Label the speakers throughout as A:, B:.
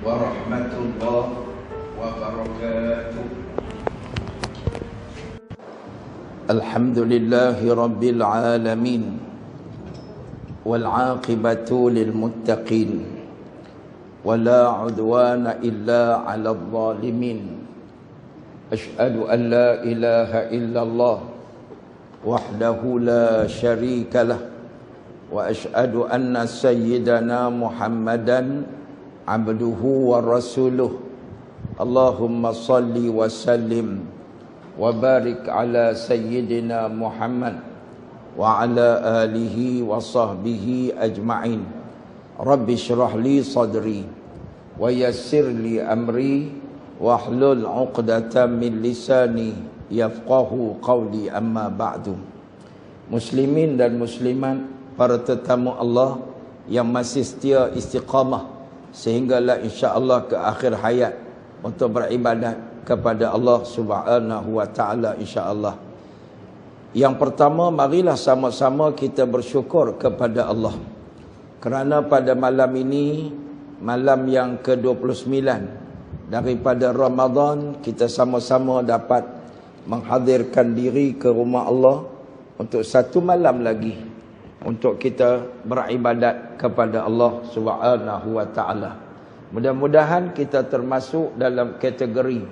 A: warahmatullahi wabarakatuh. Alhamdulillahi rabbil alamin, wal aqibatu lil muttaqin, wala udwana illa 'alal zalimin. Asyhadu an la ilaha illallah wahdahu la syarika lah, wa asyhadu anna sayyidana Muhammadan abduhu wa rasuluh. Allahumma salli wa sallim wa barik ala sayyidina Muhammad wa ala alihi wa sahbihi ajma'in. Rabbi syrah li sadri wa yassir li amri wahlul 'uqdatam min lisani yafqahu qawli, amma ba'du. Muslimin dan muslimat, para tetamu Allah yang masih setia istiqamah sehinggalah insya-Allah ke akhir hayat untuk beribadat kepada Allah Subhanahu wa taala insya-Allah. Yang pertama, marilah sama-sama kita bersyukur kepada Allah kerana pada malam ini, malam yang ke-29 daripada Ramadan, kita sama-sama dapat menghadirkan diri ke rumah Allah untuk satu malam lagi untuk kita beribadat kepada Allah Subhanahu wa taala. Mudah-mudahan kita termasuk dalam kategori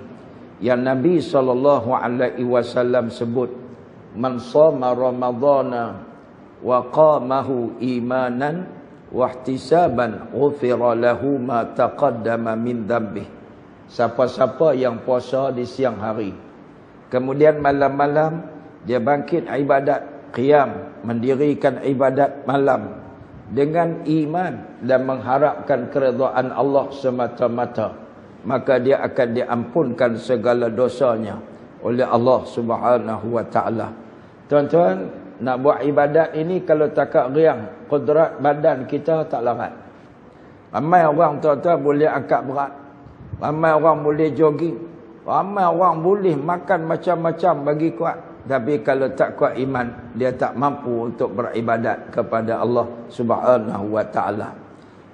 A: yang Nabi SAW sebut, man shoma ramadhana wa qamahu imanan wa ihtisaban ghufira lahu ma taqaddama min dhanbihi. Siapa-siapa yang puasa di siang hari, kemudian malam-malam dia bangkit ibadat qiyam, mendirikan ibadat malam dengan iman dan mengharapkan keridhaan Allah semata-mata, maka dia akan diampunkan segala dosanya oleh Allah Subhanahu wa taala. Tuan-tuan, nak buat ibadat ini kalau takat riang, kudrat badan kita tak larat. Ramai orang tuan-tuan boleh angkat berat, ramai orang boleh jogging, ramai orang boleh makan macam-macam bagi kuat, tapi kalau tak kuat iman, dia tak mampu untuk beribadat kepada Allah Subhanahu wa taala.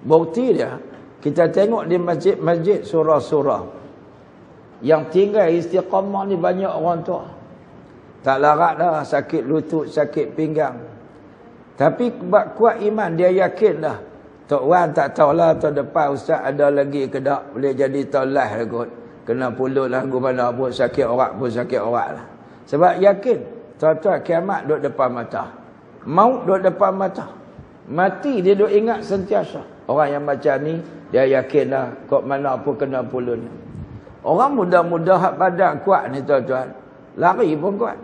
A: Bukti dia, kita tengok di masjid-masjid surah-surah yang tinggal istiqamah ni banyak orang tua. Tak larat dah, sakit lutut, sakit pinggang, tapi kuat iman, dia yakin dah. Tok Wan tak tahulah tahun depan ustaz ada lagi ke tak, boleh jadi tahun lah kot. Kena puluh lagu mana pun sakit orak pun sakit orak lah. Sebab yakin, tuan-tuan, kiamat duduk depan mata, maut duduk depan mata, mati dia duduk ingat sentiasa. Orang yang macam ni, dia yakin dah kok mana pun kena puluh ni. Orang muda-muda hak badan kuat ni tuan-tuan, lari pun kuat.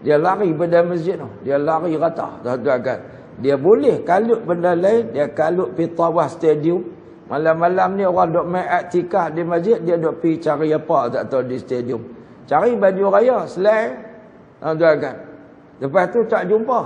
A: Dia lari pada masjid tu, dia lari rata tuan-tuan kan. Dia boleh kalut benda lain, dia kalut pergi tawaf stadium. Malam-malam ni orang duk main iktikaf di masjid, dia duk pergi cari apa tak tahu di stadium. Cari baju raya, selai. Tuan-tuan kan. Lepas tu tak jumpa.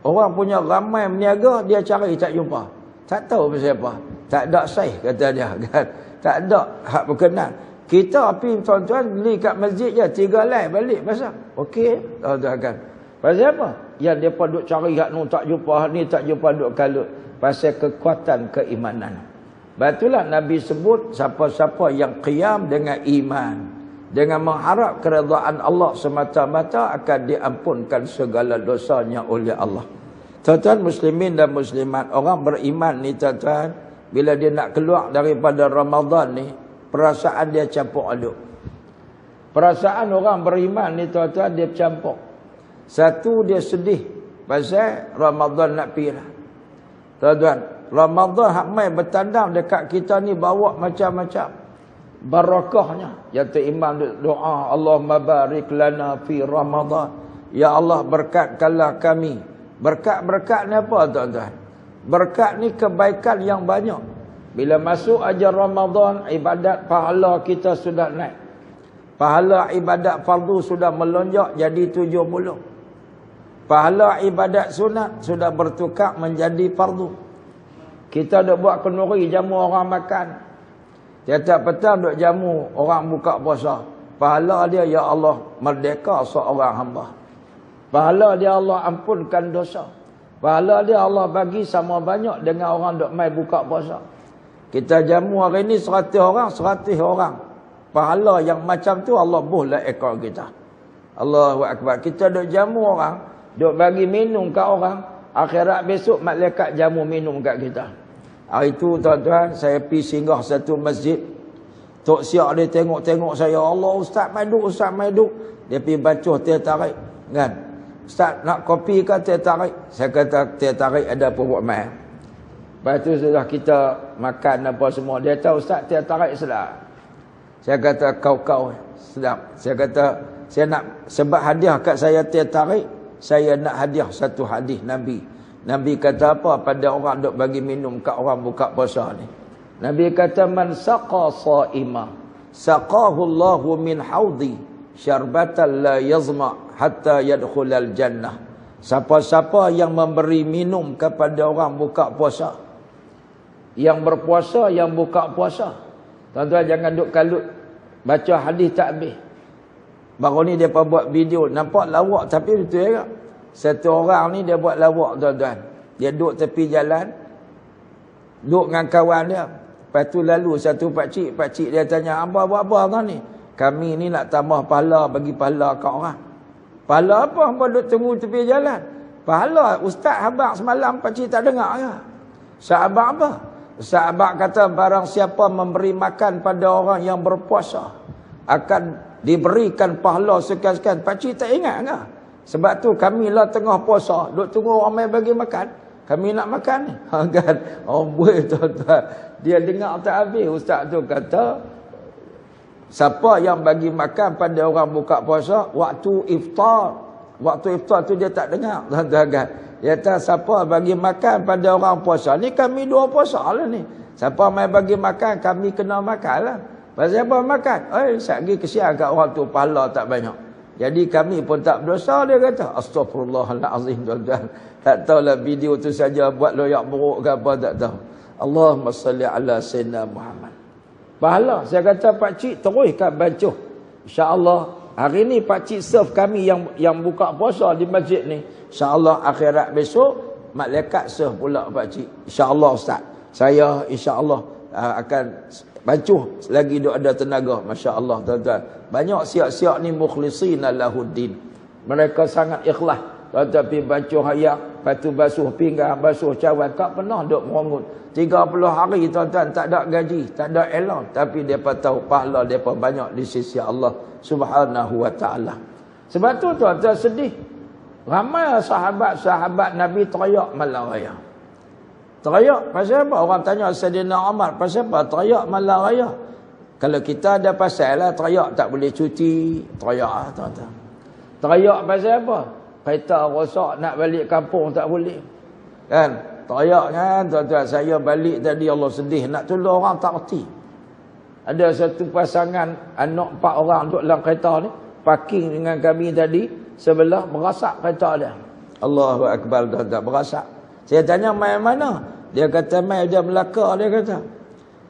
A: Orang punya ramai meniaga, dia cari tak jumpa. Tak tahu pasal apa. Tak ada sahih kata dia kan. Tak ada hak berkenan. Kita pergi tuan-tuan beli kat masjid je 3 lai balik pasal. Okey, tuan-tuan kan. Pasal apa? Yang dia pun duk cari hak nu tak jumpa, hak ni tak jumpa, duk kalut. Pasal kekuatan keimanan. Batulah Nabi sebut, siapa-siapa yang qiyam dengan iman, dengan mengharap keridhaan Allah semata-mata, akan diampunkan segala dosanya oleh Allah. Tuan-tuan muslimin dan muslimat, orang beriman ni tuan-tuan, bila dia nak keluar daripada Ramadan ni, perasaan dia campur aduk. Perasaan orang beriman ni tuan-tuan, dia campur. Satu, dia sedih pasal Ramadan nak pergi lah. Tuan-tuan, Ramadan hak mai bertandang dekat kita ni bawa macam-macam barakahnya. Yang tu imam doa, Allahumma barik lana fi Ramadan. Ya Allah, berkatkanlah kami. Berkat-berkat ni apa tuan-tuan? Berkat ni kebaikan yang banyak. Bila masuk ajar Ramadan, ibadat pahala kita sudah naik. Pahala ibadat fardu sudah melonjak jadi 70. Pahala ibadat sunat sudah bertukar menjadi fardu. Kita duk buat kenduri jamu orang makan. Tiap-tiap petang duk jamu orang buka puasa. Pahala dia, ya Allah, merdeka seorang hamba. Pahala dia, Allah ampunkan dosa. Pahala dia Allah bagi sama banyak dengan orang duk mai buka puasa. Kita jamu hari ni 100 orang, 100 orang. Pahala yang macam tu Allah buhlah ekor kita. Allahu Akbar. Kita duk jamu orang, duk bagi minum kat orang. Akhirat besok malaikat jamu minum kat kita. Hari tu tuan-tuan, saya pergi singgah satu masjid. Tok siak dia tengok-tengok saya. Allah, Ustaz Maiduk, Ustaz Maiduk. Dia pergi baca teh tarik. Kan? Ustaz nak kopi ke teh tarik? Saya kata teh tarik ada apa buat mai. Lepas tu sudah kita makan apa semua. Dia tahu Ustaz teh tarik sedap. Saya kata kau sedap. Saya kata saya nak sebab hadiah kat saya teh tarik, saya nak hadiah satu hadis Nabi. Nabi kata apa pada orang duk bagi minum kat orang buka puasa ni? Nabi kata man saqa saima saqahu Allahu min haudi syarbatan la yazma hatta yadkhulal jannah. Siapa-siapa yang memberi minum kepada orang buka puasa, yang berpuasa, yang buka puasa. Tuan-tuan jangan duk kalut baca hadis tak habis. Baru ni dia buat video, nampak lawak tapi betul juga. Satu orang ni dia buat lawak tuan-tuan. Dia duduk tepi jalan, duduk dengan kawan dia. Lepas tu lalu satu pakcik dia tanya, "Abang buat apa kau ni?" "Kami ni nak tambah pahala, bagi pahala kat orang." "Pahala apa? Abang duduk tunggu tepi jalan." "Pahala Ustaz habaq semalam pakcik tak dengar ke?" "Sahabat apa?" Sahabat kata barang siapa memberi makan pada orang yang berpuasa akan diberikan pahala sekian-sekian. Pakcik tak ingat ke? Sebab tu kami lah tengah puasa, duk tunggu orang mai bagi makan. Kami nak makan ni. Kan? Oh boleh tuan-tuan. Dia dengar tak habis. Ustaz tu kata, siapa yang bagi makan pada orang buka puasa waktu iftar. Waktu iftar tu dia tak dengar. Tuan-tuan kan? Dia kata siapa bagi makan pada orang puasa ni, kami dua puasa lah ni. Siapa mai bagi makan, kami kena makan lah. Pasal apa makan? Satgi kesian kat orang tu, pahala tak banyak. Jadi kami pun tak berdosa, dia kata. Astaghfirullahalazim tuan-tuan. Tak tahulah video tu saja buat loyak buruk ke apa, tak tahu. Allahumma salli ala sayyidina Muhammad. Pahala, saya kata pakcik teruskan baca. InsyaAllah hari ni pakcik serve kami yang buka puasa di masjid ni. InsyaAllah akhirat besok malaikat serve pula pakcik. InsyaAllah Ustaz. Saya insyaAllah akan baca lagi duk ada tenaga. Masya-Allah tuan-tuan. Banyak siap-siap ni mukhlisina lahuddin. Mereka sangat ikhlas. Tuan-tuan pergi baca ayat, lepas tu basuh pinggang, basuh cawan, tak pernah duk merongut. 30 hari tuan-tuan tak ada gaji, tak ada elan, tapi depa tahu pahala depa banyak di sisi Allah Subhanahu wa taala. Sebab tu tuan-tuan sedih. Ramai sahabat-sahabat Nabi teriak malam raya. Teriak pasal apa? Orang tanya Sayyidina Umar, pasal apa teriak malam raya? Kalau kita ada pasal lah teriak tak boleh cuti, teriak lah tuan-tuan. Teriak pasal apa? Kereta rosak nak balik kampung tak boleh. Kan? Teriak kan tuan-tuan. Saya balik tadi Allah sedih nak tolong orang tak reti. Ada satu pasangan anak 4 orang duduk dalam kereta ni, parking dengan kami tadi, sebelah berasak kereta dia. Allahu Akbar tuan-tuan, berasak. Saya tanya mai mana? Dia kata mai dia Melaka, dia kata.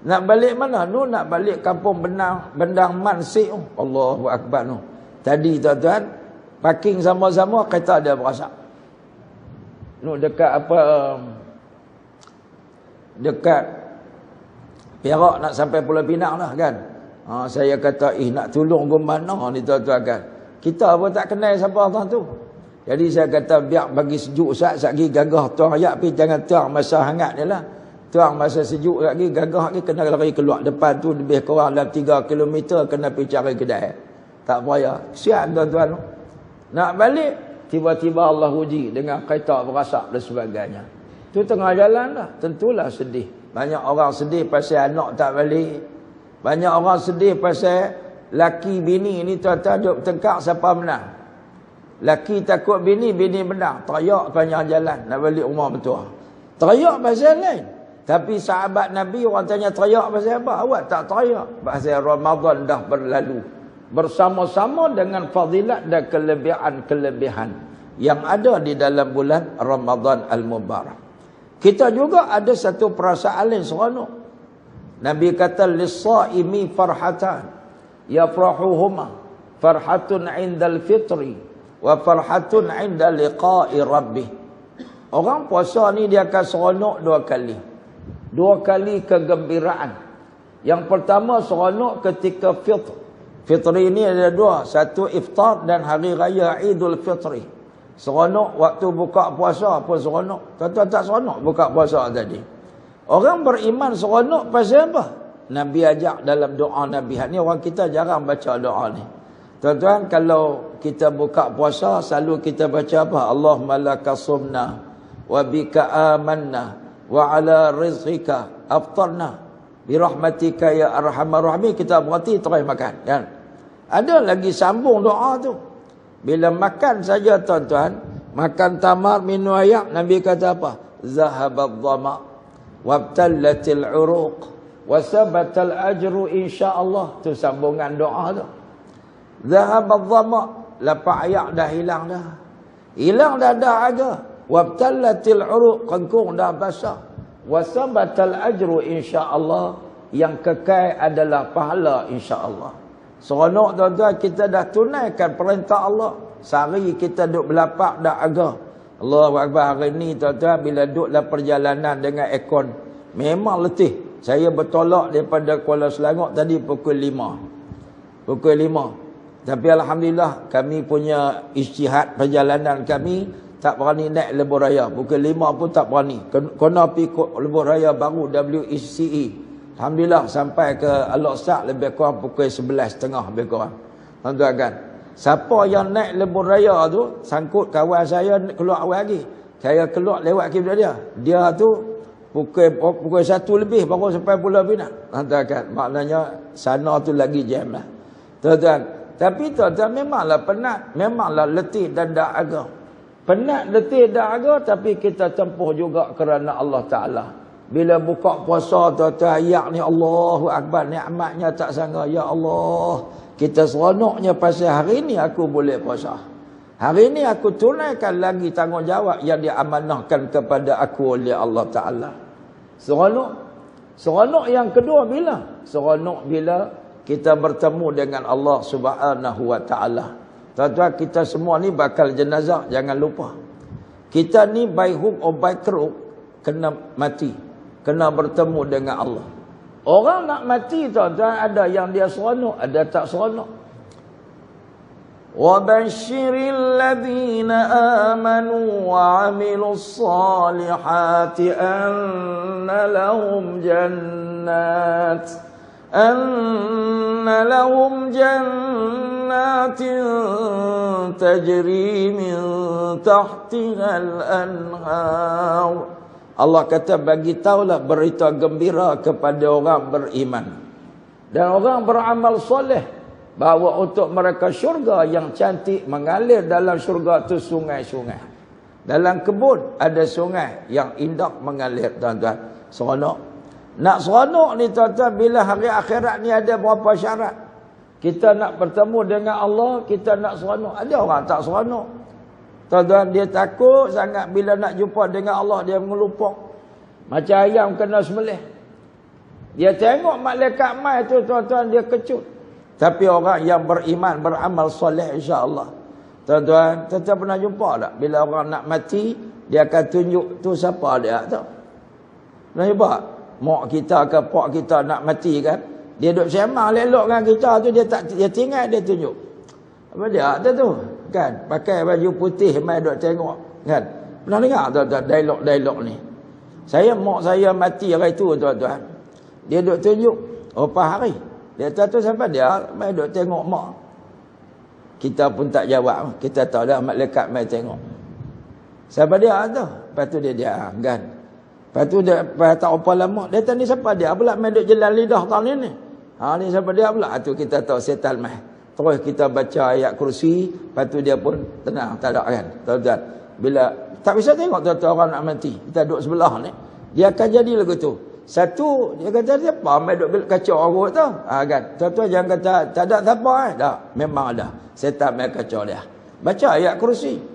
A: Nak balik mana? Nu nak balik kampung Bendang Mansik. Allahu Akbar nu. Tadi tuan-tuan parking sama-sama kereta dia berasak. Nu dekat apa dekat Perak nak sampai Pulau Pinang lah kan. Saya kata nak tolong ke mana ni tuan-tuan kan. Kita pun tak kenal siapa orang tu. Jadi saya kata biar bagi sejuk sat-sat gagah tuang ayat tapi jangan tuang masa hangat je lah. Tuang masa sejuk lagi gagah lagi kena lari keluar depan tu lebih kurang dalam 3 km kena pergi cari kedai. Tak payah. Siap tuan-tuan. Nak balik tiba-tiba Allah uji dengan kereta berasak dan sebagainya. Tu tengah jalan dah. Tentulah sedih. Banyak orang sedih pasal anak tak balik. Banyak orang sedih pasal laki bini ni tuan-tuan duk bertengkar siapa menang. Laki takut bini menang. Teriak panjang jalan nak balik rumah mentua. Teriak pasal lain. Tapi sahabat Nabi orang tanya teriak pasal apa? Awak tak teriak. Pasal Ramadan dah berlalu. Bersama-sama dengan fadilat dan kelebihan-kelebihan yang ada di dalam bulan Ramadan Al-Mubarak. Kita juga ada satu perasaan lain seronok. Nabi kata lis-shaimi farhatan yafrahuhuma farhatun 'indal fitri wa farhatun 'inda liqa'i rabbih. Orang puasa ni dia akan seronok 2 kali. Dua kali kegembiraan. Yang pertama seronok ketika fitr. Fitri ini ada dua. Satu iftar dan hari raya Idul Fitri. Seronok waktu buka puasa pun seronok. Tuan-tuan tak seronok buka puasa tadi. Orang beriman seronok pasal apa? Nabi ajak dalam doa Nabi. Ni orang kita jarang baca doa ni. Tuan-tuan, kalau kita buka puasa, selalu kita baca apa? Allahumma laka sumna, wa bika amanna, wa ala rizqika aftarna, birahmatika ya arhamar rahimin. Kita berhenti terus makan. Kan? Ada lagi sambung doa tu. Bila makan saja tuan-tuan, makan tamar, minum air, Nabi kata apa? Zahabad dhama, wabtallatil uruq, wasabatal ajru insyaAllah. Tu sambungan doa tu. Zahabad dhama, lapar air dah hilang dah. Hilang dah dahaga. Wabtallatil uruq, kengkung dah basah. Wasabatal ajru insyaAllah, yang kekal adalah pahala insyaAllah. Seronok tuan-tuan, kita dah tunaikan perintah Allah. Sehari kita duduk berlapak dah agak. Allahu Akbar. Hari ni tuan-tuan, bila duduk dalam perjalanan dengan aircon, memang letih. Saya bertolak daripada Kuala Selangor tadi pukul 5. Pukul 5. Tapi alhamdulillah kami punya ijtihad perjalanan kami tak berani naik lebuh raya. Pukul 5 pun tak berani. Kena pergi lebuh raya baru WECE. Alhamdulillah sampai ke Al-Aqsa lebih kurang pukul 11.30 lebih kurang. Tuan-tuan kan. Siapa yang naik lebuh raya tu, sangkut kawan saya keluar awal lagi. Saya keluar lewat kiblat dia. Dia tu pukul 1 lebih baru sampai Pulau Pinang. Tuan-tuan kan. Maknanya sana tu lagi jam lah. Tuan-tuan. Tapi tuan-tuan memanglah penat. Memanglah letih dan dahaga. Penat, letih, dahaga. Tapi kita tempuh juga kerana Allah Ta'ala. Bila buka puasa tuan-tuan, ayat ni Allahu Akbar. Nikmatnya tak sangka. Ya Allah. Kita seronoknya pasal hari ni aku boleh puasa. Hari ni aku tunaikan lagi tanggungjawab yang diamanahkan kepada aku oleh Allah Ta'ala. Seronok. Seronok yang kedua bila? Seronok bila kita bertemu dengan Allah Subhanahu wa Ta'ala. Tuan-tuan, kita semua ni bakal jenazah, jangan lupa. Kita ni by hook or by crook kena mati, kena bertemu dengan Allah. Orang nak mati tuan-tuan, ada yang dia seronok, ada tak seronok. Wa basyiril ladzina amanu wa 'amilus salihati anna lahum jannat tajri min tahtihal anhar. Allah kata bagi tahulah berita gembira kepada orang beriman dan orang beramal soleh bahawa untuk mereka syurga yang cantik mengalir dalam syurga itu sungai-sungai. Dalam kebun ada sungai yang indah mengalir tuan-tuan. Seronok. Nak seronok ni tuan-tuan, bila hari akhirat ni ada berapa syarat. Kita nak bertemu dengan Allah, kita nak seronok. Ada orang tak seronok. Tuan-tuan, dia takut sangat bila nak jumpa dengan Allah, dia mengelupuk. Macam ayam kena sembelih. Dia tengok malaikat mai tu tuan-tuan, dia kecut. Tapi orang yang beriman, beramal soleh insya-Allah. Tuan-tuan, tuan-tuan pernah jumpa tak? Bila orang nak mati, dia akan tunjuk tu siapa dia tu. Pernah jumpa? Mak kita ke pak kita nak mati kan, dia duduk sembang elok dengan kita tu, dia tinggal, dia tunjuk apa dia tu kan, pakai baju putih mai duduk tengok kan. Pernah dengar tuan-tuan dialog ni? Mak saya mati hari tu tuan-tuan, dia duduk tunjuk berapa hari, dia tahu tu siapa dia, mai duduk tengok mak. Kita pun tak jawab, kita tahu dah malaikat mai tengok siapa dia tu. Lepas tu dia diam kan. Lepas tu dia tak apa lama, dia tanya siapa dia pula main duk jelas lidah tahun ni. Ni siapa dia pula? Tu kita tahu setan mai. Terus kita baca ayat kursi, lepas tu dia pun tenang, tak ada kan. Tuan-tuan, bila tak bisa tengok tuan-tuan orang nak mati, kita duduk sebelah ni, dia akan jadi lagu tu. Satu, dia kata siapa main duk kacau orang tu. Kan. Tuan-tuan jangan kata tak ada siapa Tak, memang ada. Setan main kacau dia. Baca ayat kursi.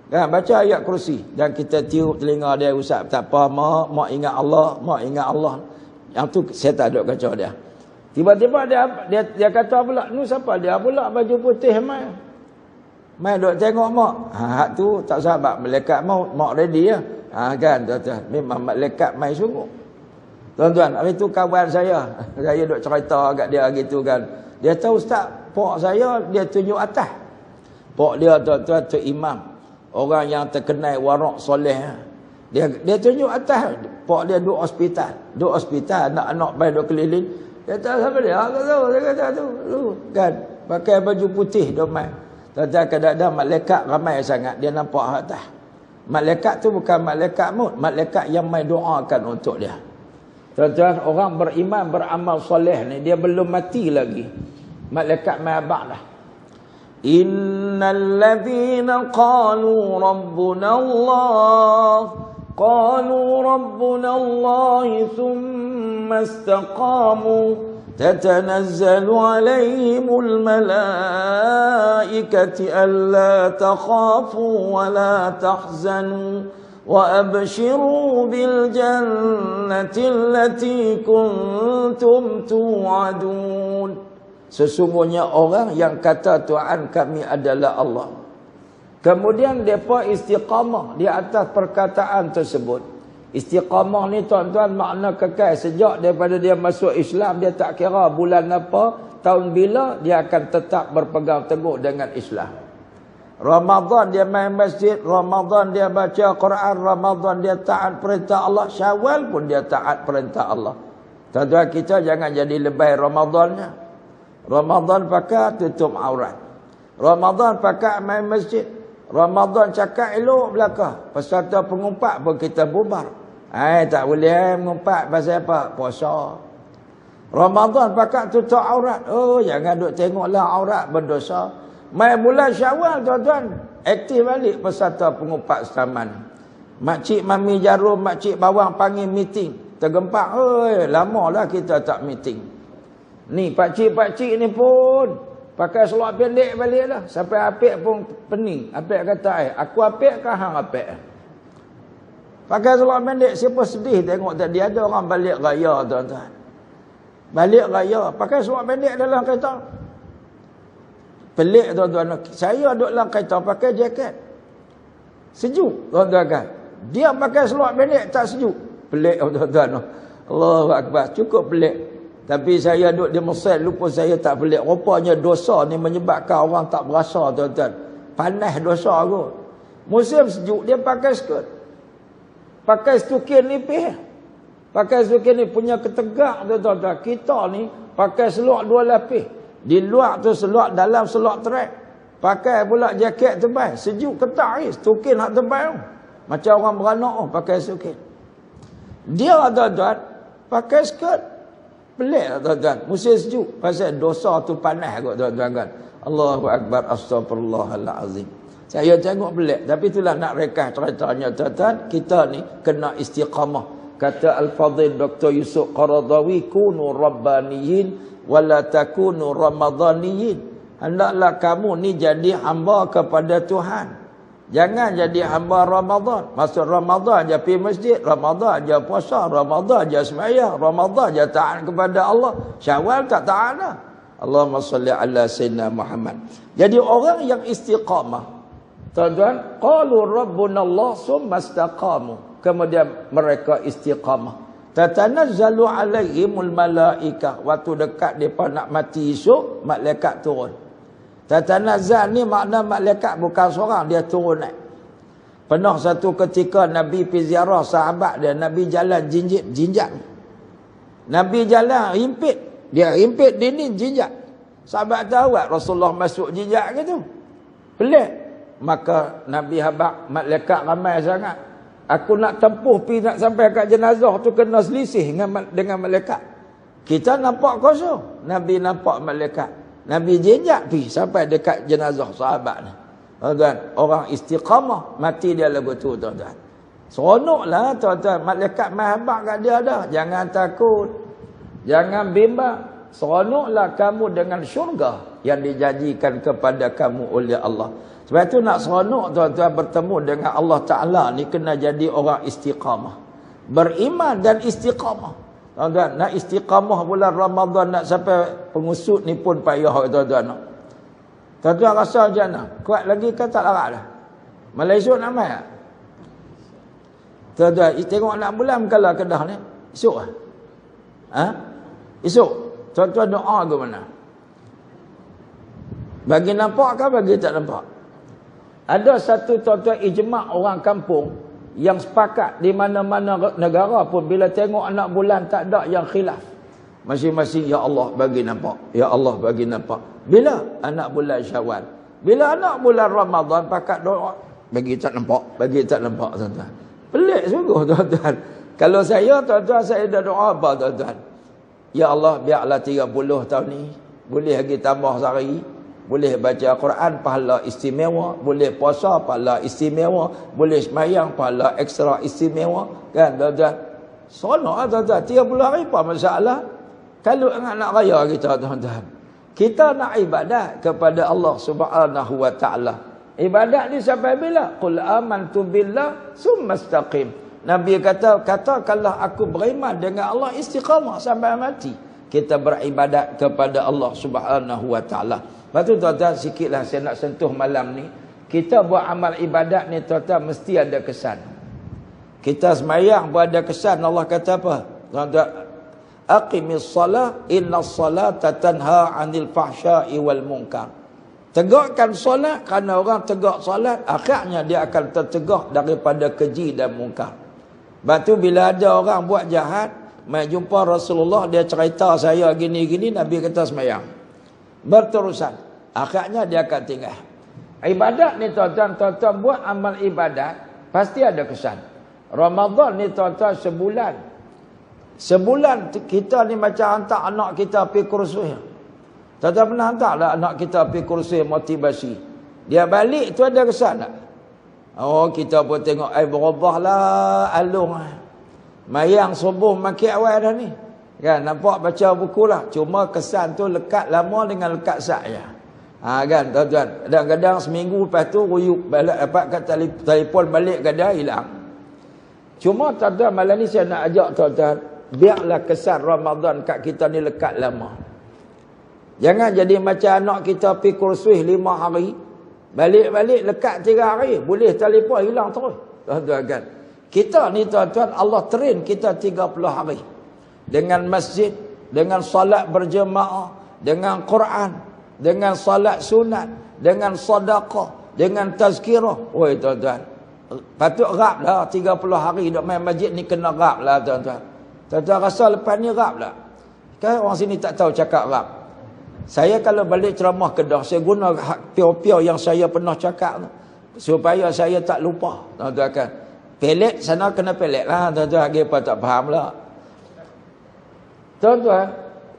A: Kan, baca ayat kursi dan kita tiup telinga dia, usap tak apa, mak ingat Allah, mak ingat Allah. Yang tu saya tak duk kacau dia. Tiba-tiba dia kata pula, nu siapa dia pula baju putih mai duk tengok mak. Tu tak sahabat malaikat mak ready ya. Kan tuan-tuan, memang malaikat mai sungguh. Tuan-tuan, hari tu kawan saya duk cerita kat dia gitu kan. Dia tahu ustaz, pok saya dia tunjuk atas. Pok dia tuan-tuan tu imam. Orang yang terkenal warak soleh. Dia tunjuk atas. Pok dia duduk hospital. Duduk hospital, anak-anak baik duduk keliling. Dia tahu siapa dia? Aku tahu, dia kata tu. Kan, pakai baju putih dia main. Tuan-tuan, kadang-kadang malaikat ramai sangat, dia nampak atas. Malaikat tu bukan malaikat maut, malaikat yang main doakan untuk dia. Tuan-tuan, orang beriman, beramal soleh ni, dia belum mati lagi. Malaikat main abang dah. Innal ladzina qalu rabbuna Allah thumma istaqamu tatanazzalu alaihimul malaikatu alla takhafu wa la tahzanu wa abshiru bil jannati allati kuntum tu'adun. Sesungguhnya orang yang kata Tuhan kami adalah Allah. Kemudian mereka istiqamah di atas perkataan tersebut. Istiqamah ni tuan-tuan makna kekal. Sejak daripada dia masuk Islam, dia tak kira bulan apa, tahun bila, dia akan tetap berpegang teguh dengan Islam. Ramadan dia main masjid, Ramadan dia baca Quran, Ramadan dia taat perintah Allah, Syawal pun dia taat perintah Allah. Tuan-tuan, kita jangan jadi lebay Ramadannya. Ramadan pakai tutup aurat. Ramadan pakai main masjid. Ramadan cakap elok belakang. Peserta pengumpat pun kita bubar. Tak boleh mengumpat pasal apa? Puasa. Ramadan pakai tutup aurat. Oh, jangan duk tengoklah aurat berdosa. Main bulan Syawal tuan-tuan, aktif balik peserta pengumpat setaman. Makcik mami jarum, makcik bawang panggil meeting. Tergempak. Lamalah kita tak meeting. Ni pakcik-pakcik ni pun pakai seluar pendek balik dah. Sampai apik pun pening. Apik kata, aku apik ke hang apik? Pakai seluar pendek, siapa sedih tengok tadi ada orang balik raya tuan-tuan. Balik raya, pakai seluar pendek dalam kereta. Pelik tuan-tuan. Saya duduk dalam kereta pakai jaket. Sejuk tuan-tuan kan. Dia pakai seluar pendek tak sejuk. Pelik tuan-tuan. Allahu Akbar, cukup pelik. Tapi saya duduk di Mesir, lupa saya tak pelik. Rupanya dosa ni menyebabkan orang tak berasa tuan-tuan. Panas dosa kot. Musim sejuk, dia pakai skirt. Pakai stukin nipis. Pakai stukin ni punya ketegak tuan-tuan. Kita ni pakai seluar 2 lapis. Di luar tu seluar, dalam seluar trek. Pakai pula jaket tebal. Sejuk ketak ni, stukin hak tebal. Macam orang beranak pakai stukin. Dia tuan-tuan pakai skirt. Pelik tak tuan-tuan? Musim sejuk. Pasal dosa tu panas kot tuan-tuan kan. Allahu Akbar, astagfirullahalazim. Saya tengok pelik. Tapi itulah nak rekah ceritanya tuan-tuan. Kita ni kena istiqamah. Kata Al-Fadhil Dr. Yusuf Qaradawi, kunu rabbaniyin wala takunu ramadhaniyin. Hendaklah kamu ni jadi hamba kepada Tuhan. Jangan jadi hamba Ramadan. Masuk Ramadan je pergi masjid, Ramadan je puasa, Ramadan je sembahyang, Ramadan je taat kepada Allah. Syawal tak taat dah. Allahumma salli ala sayyidina Muhammad. Jadi orang yang istiqamah, tuan-tuan, qalu rabbuna Allah summa istaqamu. Kemudian mereka istiqamah. Tatanazzalu alaihimul malaikah. Waktu dekat depa nak mati esok, malaikat turun. Tatanazzal ni makna malaikat bukan seorang, dia turun naik. Pernah satu ketika Nabi pergi ziarah sahabat dia, Nabi jalan jinjak. Nabi jalan himpit, dia himpit dinding jinjak. Sahabat tahu tak Rasulullah masuk jinjak gitu? Pelik. Maka Nabi habaq, malaikat ramai sangat. Aku nak tempuh pergi nak sampai kat jenazah tu kena selisih dengan malaikat. Kita nampak kosong, Nabi nampak malaikat. Nabi jenjak pergi sampai dekat jenazah sahabat ni. Tuan-tuan, orang istiqamah mati dia lagu tu tuan-tuan. Seronoklah tuan-tuan, malaikat mahabak kat dia dah. Jangan takut. Jangan bimbang. Seronoklah kamu dengan syurga yang dijanjikan kepada kamu oleh Allah. Sebab itu nak seronok tuan-tuan bertemu dengan Allah Ta'ala ni kena jadi orang istiqamah. Beriman dan istiqamah. Tuan-tuan, nak istiqamah bulan Ramadan nak sampai pengusut ni pun payah tuan-tuan. Tuan-tuan rasa macam mana? Kuat lagi ke tak larat dah? Malaysia nak main tak? Tuan-tuan, tengok nak bulan kalau Kedah ni. Esok lah. Esok tuan-tuan doa ke mana? Bagi nampak ke bagi tak nampak? Ada satu tuan-tuan ijma' orang kampung yang sepakat di mana-mana negara pun bila tengok anak bulan tak ada yang khilaf. Masing-masing ya Allah bagi nampak, ya Allah bagi nampak. Bila anak bulan Syawal, bila anak bulan Ramadan pakat doa bagi tak nampak, bagi tak nampak tuan-tuan. Pelik sungguh tuan-tuan. Kalau saya tuan-tuan saya dah doa apa tuan-tuan? Ya Allah biarlah 30 tahun ni boleh lagi tambah sehari, boleh baca Quran pahala istimewa, boleh puasa pahala istimewa, boleh sembahyang pahala ekstra istimewa, kan tuan-tuan? Seronok tuan-tuan, 30 hari apa masalah? Kalau nak raya kita tuan-tuan, kita nak ibadat kepada Allah Subhanahu wa taala. Ibadat ni sampai bila? Qul amantu billah summa istaqim. Nabi kata, katakanlah aku beriman dengan Allah, istiqamah sampai mati. Kita beribadat kepada Allah Subhanahu wa taala. Lepas tu tuan-tuan, sikitlah saya nak sentuh malam ni. Kita buat amal ibadat ni tuan-tuan mesti ada kesan. Kita sembahyang pun ada kesan. Allah kata apa? Tuan-tuan, aqimis salah innas salata tanha 'anil fahsya'i wal munkar. Tegakkan solat, kerana orang tegak solat akhirnya dia akan tertegak daripada keji dan mungkar. Lepas tu bila ada orang buat jahat, mai jumpa Rasulullah, dia cerita saya gini-gini, Nabi kata sembahyang berterusan, akhirnya dia akan tinggal. Ibadat ni tuan-tuan buat amal ibadat pasti ada kesan. Ramadan ni tuan-tuan sebulan kita ni macam hantar anak kita pergi kursus. Tuan-tuan pernah hantar tak anak kita pergi kursus motivasi? Dia balik tu ada kesan tak? Oh, kita pun tengok berubah lah alung. Mayang subuh makin awal dah ni. Kan nampak baca buku lah. Cuma kesan tu lekat lama dengan lekat saya. Kan tuan-tuan. Kadang-kadang seminggu lepas tu ruyuk balik dapat kat telefon balik kadang hilang. Cuma tuan-tuan malam ni saya nak ajak tuan-tuan, biarlah kesan Ramadan kat kita ni lekat lama. Jangan jadi macam anak kita pergi kursus 5 hari, balik-balik lekat 3 hari, boleh telefon hilang terus. Tuan-tuan kan. Kita ni tuan-tuan Allah train kita 30 hari. Dengan masjid, dengan salat berjemaah, dengan Quran, dengan salat sunat, dengan sedekah, dengan tazkirah. Oi tuan-tuan, patut rap lah 30 hari duk main masjid ni, kena rap lah tuan-tuan. Tuan-tuan rasa lepas ni rap lah? Kan orang sini tak tahu cakap rap. Saya kalau balik ceramah Kedah, saya guna pio-pio yang saya pernah cakap tu, supaya saya tak lupa. Tuan-tuan kan. Pelet sana kena pelet lah tuan-tuan, apa tak faham lah. Tuan-tuan,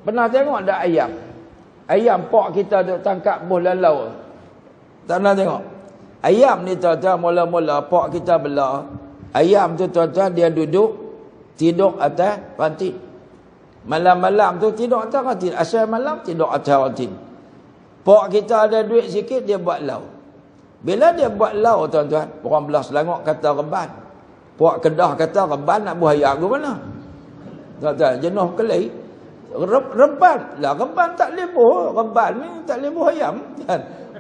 A: pernah tengok tak ayam? Ayam pak kita duk tangkap buh lalau. Tak pernah tengok? Ayam ni tuan-tuan, mula-mula pak kita belah. Ayam tu tuan-tuan dia duduk tidur atas ranting. Malam-malam tu tidur atas ranting. Asal malam tidur atas ranting. Pak kita ada duit sikit, dia buat lau. Bila dia buat lau tuan-tuan, orang belah Selangor kata reban. Pak Kedah kata reban nak buah ayam ke mana? Tuan-tuan, jenuh kelai. Reban lah, reban tak boleh buah. Reban ni tak boleh buah ayam.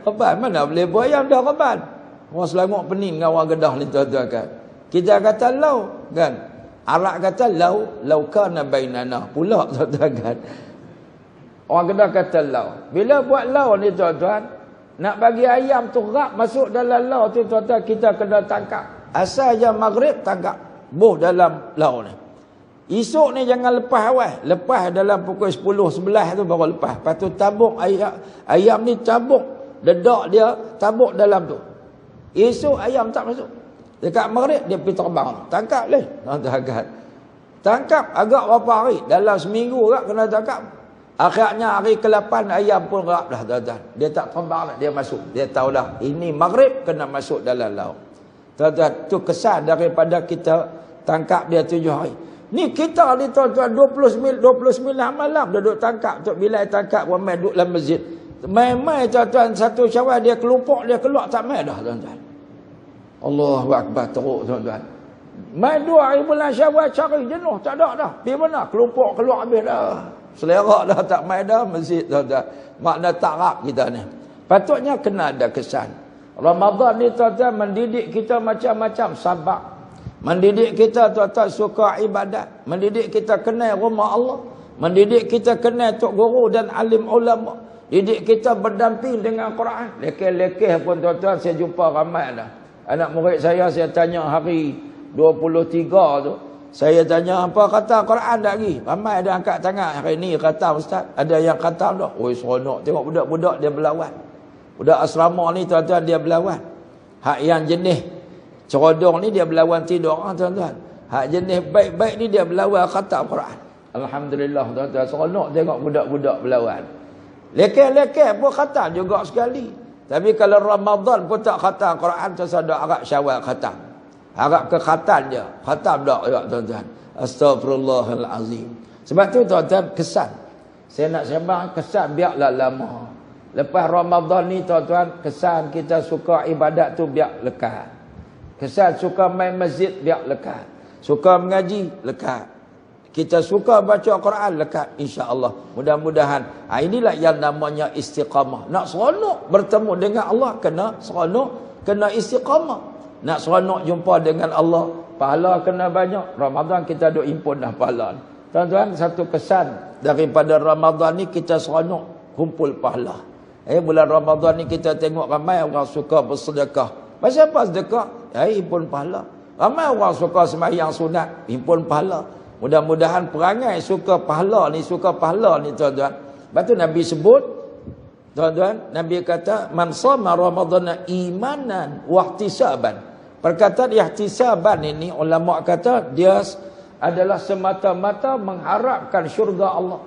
A: Reban mana boleh buah ayam dah reban. Orang Selangor pening dengan orang Kedah ni tuan-tuan kan. Kita kata lau kan. Arab kata lau kana bainana pula tuan-tuan kan. Orang Kedah kata lau. Bila buat lau ni tuan-tuan, nak bagi ayam tu rap masuk dalam lau tu tuan-tuan, kita kena tangkap. Asal je maghrib tangkap buh dalam lau ni. Esok ni jangan lepas awal. Lepas dalam pukul 10, 11 tu baru lepas. Lepas tu tabuk ayam ni, tabuk dedak dia, tabuk dalam tu. Esok ayam tak masuk. Dekat maghrib dia pergi terbang. Tangkap leh. Tangkap agak berapa hari? Dalam seminggu agak kena tangkap. Akhirnya hari ke-8 ayam pun rap dah tuan-tuan. Dia tak terbang dah, dia masuk. Dia tahu dah ini maghrib kena masuk dalam laut. Tuan-tuan, tu kesan daripada kita tangkap dia 7 hari. Ni kita ni tuan-tuan 29 malam duduk tangkap. Tok Bilal tangkap ramai duduk dalam masjid. Mai-mai tuan-tuan 1 Syawal dia kelupak, dia keluar tak mai dah tuan-tuan. Allahu Akbar teruk tuan-tuan. Mai 2 hari bulan Syawal cari jenuh tak ada dah. Pergi mana? Kelupak keluar habis dah. Selera dah tak mai dah masjid tuan-tuan. Makna tak rap kita ni. Patutnya kena ada kesan. Ramadan ni tuan-tuan mendidik kita macam-macam sabar. Mendidik kita tuan-tuan suka ibadat. Mendidik kita kenal rumah Allah. Mendidik kita kenal tok guru dan alim ulama. Didik kita berdamping dengan Quran. Lekeh-lekeh pun tuan-tuan saya jumpa ramai dah. Anak murid saya tanya hari 23 tu. Saya tanya apa kata Quran dah lagi. Ramai ada angkat tangan. Hari ni kata ustaz. Ada yang kata dah. Oi seronok tengok budak-budak dia berlawan. Budak asrama ni tuan-tuan dia berlawan. Hak yang jenis cerodong ni dia berlawan tidur tuan-tuan. Hak jenis baik-baik ni dia berlawan kata Quran. Alhamdulillah tuan-tuan, seronok tengok budak-budak berlawan. Lekeh-lekeh pun khatam juga sekali. Tapi kalau Ramadan pun tak khatam Quran, tersadak harap Syawal khatam. Harap ke khatam dia. Khatam tak juga tuan-tuan. Astaghfirullahalazim. Sebab tu tuan-tuan kesan. Saya nak sembang kesan biarlah lama. Lepas Ramadan ni tuan-tuan, kesan kita suka ibadat tu biar lekat. Kesan suka main masjid biar lekat. Suka mengaji lekat. Kita suka baca Quran lekat insya-Allah. Mudah-mudahan. Inilah yang namanya istiqamah. Nak seronok bertemu dengan Allah kena seronok, kena istiqamah. Nak seronok jumpa dengan Allah, pahala kena banyak. Ramadan kita duk impun dah pahala. Tuan-tuan, satu kesan daripada Ramadan ni kita seronok kumpul pahala. Bulan Ramadan ni kita tengok ramai orang suka bersedekah. Macam apa sedekah? Impun pahala. Ramai orang suka sembahyang sunat, impun pahala. Mudah-mudahan perangai suka pahala ni tuan-tuan. Lepas tu Nabi sebut, tuan-tuan, Nabi kata, man shama ramadhana imanan wa ihtisaban. Perkataan ihtisaban ini ulama kata dia adalah semata-mata mengharapkan syurga Allah.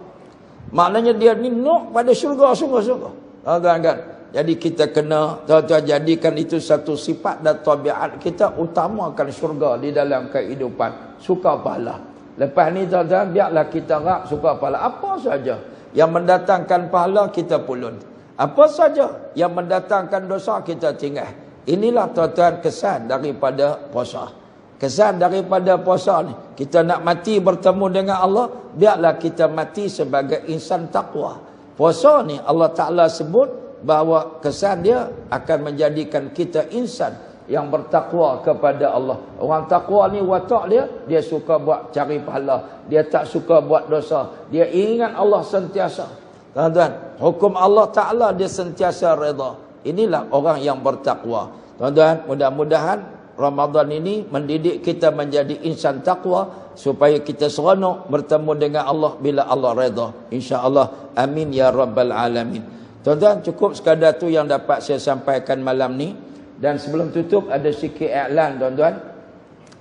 A: Maknanya dia ni nak pada syurga sungguh-sungguh. Tuan-tuan kan? Jadi kita kena, tuan-tuan, jadikan itu satu sifat dan tabiat kita, utamakan syurga di dalam kehidupan. Suka pahala. Lepas ni tuan-tuan, biarlah kita rak suka pahala. Apa saja yang mendatangkan pahala kita pulun. Apa saja yang mendatangkan dosa kita tinggal. Inilah tuan-tuan kesan daripada puasa. Kesan daripada puasa ni. Kita nak mati bertemu dengan Allah, biarlah kita mati sebagai insan taqwa. Puasa ni Allah Ta'ala sebut bahawa kesan dia akan menjadikan kita insan yang bertakwa kepada Allah. Orang takwa ni watak dia suka buat cari pahala, dia tak suka buat dosa, dia ingat Allah sentiasa. Tuan-tuan, hukum Allah Ta'ala dia sentiasa redha. Inilah orang yang bertakwa. Tuan-tuan, mudah-mudahan Ramadan ini mendidik kita menjadi insan takwa supaya kita seronok bertemu dengan Allah bila Allah redha. Insya-Allah. Amin ya rabbal alamin. Tuan-tuan, cukup sekadar tu yang dapat saya sampaikan malam ni. Dan sebelum tutup ada sikit iklan tuan-tuan.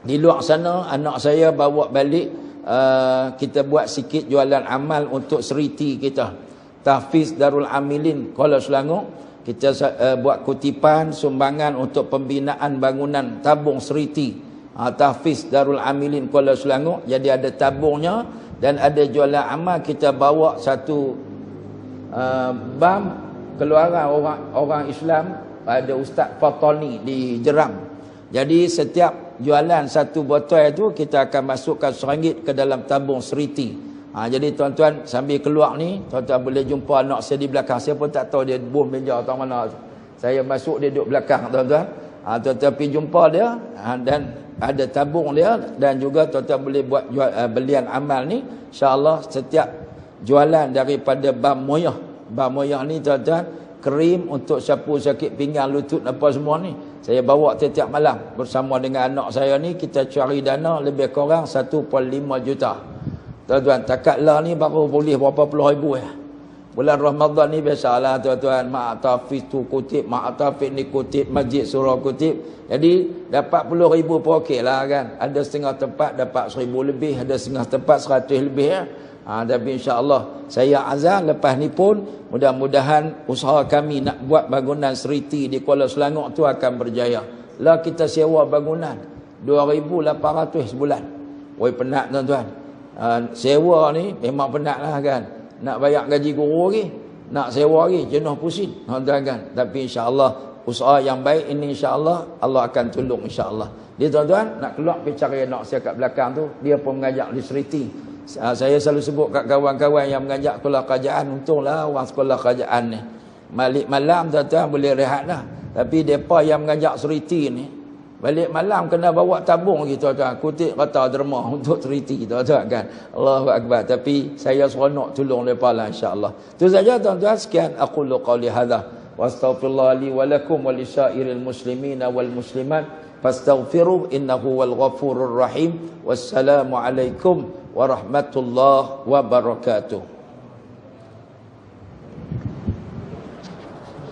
A: Di luar sana anak saya bawa balik kita buat sikit jualan amal untuk seriti kita. Tahfiz Darul Amilin Kuala Selangor. Kita buat kutipan sumbangan untuk pembinaan bangunan tabung seriti. Tahfiz Darul Amilin Kuala Selangor. Jadi ada tabungnya dan ada jualan amal. Kita bawa satu bam keluaran orang Islam. Ada Ustaz Fatani di Jeram. Jadi setiap jualan satu botol itu kita akan masukkan RM1 ke dalam tabung seriti. Jadi tuan-tuan sambil keluar ni, tuan-tuan boleh jumpa anak saya di belakang. Saya pun tak tahu dia bom meja atau mana. Saya masuk dia duduk belakang tuan-tuan. Tuan-tuan pergi jumpa dia dan ada tabung dia dan juga tuan-tuan boleh buat belian amal ni. InsyaAllah setiap jualan daripada bam moyah. Bam moyah ni tuan-tuan, krim untuk sapu sakit pinggang, lutut apa semua ni. Saya bawa tiap-tiap malam bersama dengan anak saya ni. Kita cari dana lebih kurang 1.5 juta. Tuan-tuan, takatlah ni baru boleh berapa puluh ribu ya. Bulan Ramadan ni biasalah tuan-tuan, mak tafiz tu kutip, mak tafiz ni kutip, masjid surah kutip. Jadi dapat puluh ribu pun okey lah kan. Ada setengah tempat dapat 1,000 lebih, ada setengah tempat 100 lebih ya. Tapi insya-Allah saya azam lepas ni pun mudah-mudahan usaha kami nak buat bangunan seriti di Kuala Selangor tu akan berjaya. Lah kita sewa bangunan 2,800 sebulan. Oi penat tuan-tuan. Sewa ni memang penat lah kan. Nak bayar gaji guru lagi, nak sewa lagi, jenuh pusing tuan-tuan kan. Tapi insya-Allah usaha yang baik ini insya-Allah Allah akan tolong insya-Allah. Dia tuan-tuan nak keluar pergi cari anak saya kat belakang tu, dia pun mengajak di seriti. Saya selalu sebut kat kawan-kawan yang mengajak sekolah kerajaan, untunglah orang sekolah kerajaan ni. Balik malam tuan-tuan boleh rehat dah. Tapi mereka yang mengajak seriti ni, Balik malam kena bawa tabung lagi tuan-tuan. Kutip kata derma untuk treaty tuan-tuan kan. Allahu Akbar. Tapi saya seronok tolong mereka lah insya-Allah. Itu saja tuan-tuan. Sekian aqulu qawli hadha. Wa astaghfirullah li wa lakum wa li syairil muslimina wal muslimat. Fastaghfiruh innahu wal ghafurur rahim. Wassalamu alaikum warahmatullahi wabarakatuh.